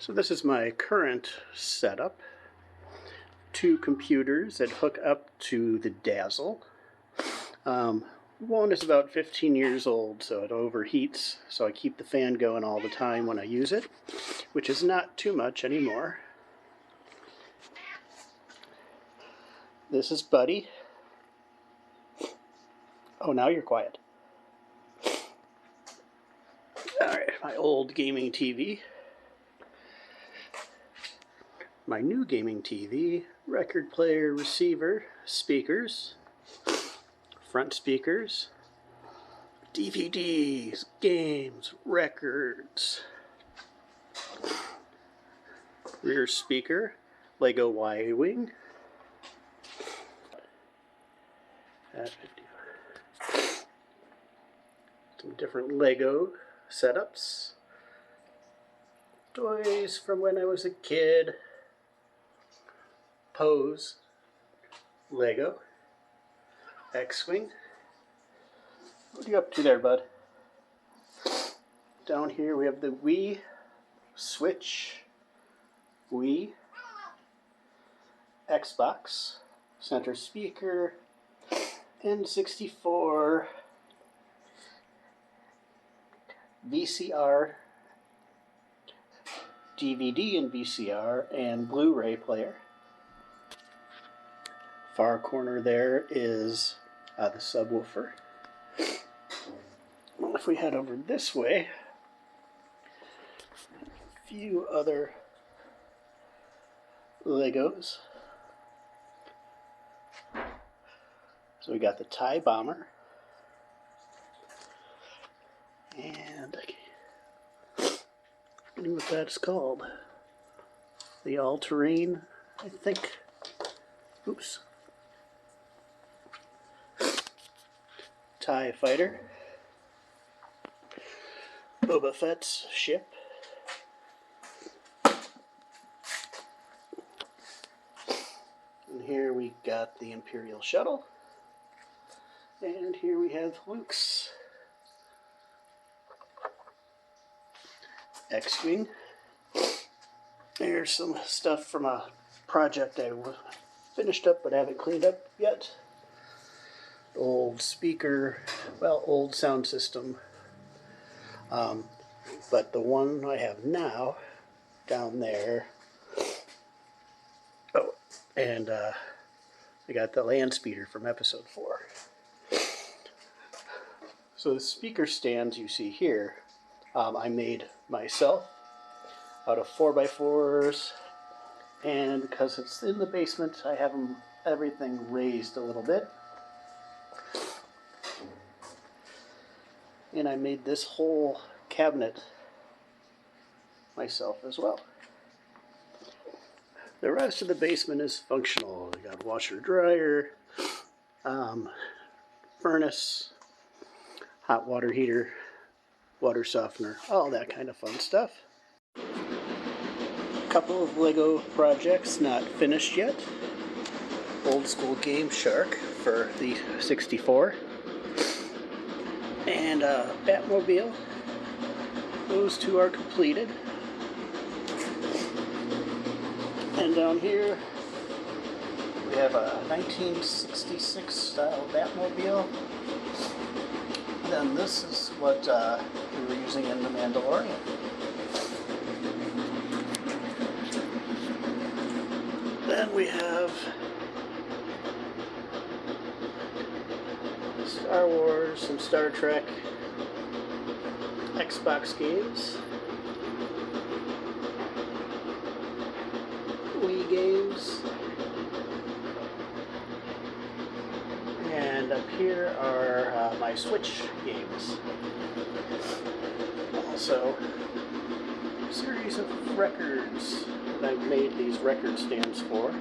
So this is my current setup. Two computers that hook up to the Dazzle. One is about 15 years old, so it overheats, so I keep the fan going all the time when I use it, which is not too much anymore. This is Buddy. Oh, now you're quiet. Alright, my old gaming TV. My new gaming TV, record player, receiver, speakers, front speakers, DVDs, games, records, rear speaker, Lego Y-Wing, some different Lego setups, toys from when I was a kid, Pose, Lego, X-Wing. What are you up to there, bud? Down here we have the Wii, Switch, Wii, Xbox, center speaker, N64, VCR, DVD and VCR, and Blu-ray player. Far corner there is the subwoofer. If we head over this way, a few other Legos. So we got the TIE Bomber, and I don't know what that's called. The all-terrain, I think. Oops. TIE Fighter, Boba Fett's ship, and here we got the Imperial Shuttle, and here we have Luke's X-Wing. There's some stuff from a project I finished up but haven't cleaned up yet. Old speaker, well, old sound system, but the one I have now down there. Oh, and I got the land speeder from episode 4. So the speaker stands you see here, I made myself out of 4x4s, and because it's in the basement, I have everything raised a little bit. And I made this whole cabinet myself as well. The rest of the basement is functional. We got washer dryer, furnace, hot water heater, water softener, all that kind of fun stuff. A couple of Lego projects not finished yet. Old school Game Shark for the 64. And Batmobile. Those two are completed. And down here we have a 1966 style Batmobile. Then this is what we were using in The Mandalorian. Then we have Star Wars, some Star Trek, Xbox games, Wii games, and up here are my Switch games. Also, a series of records that I've made these record stands for.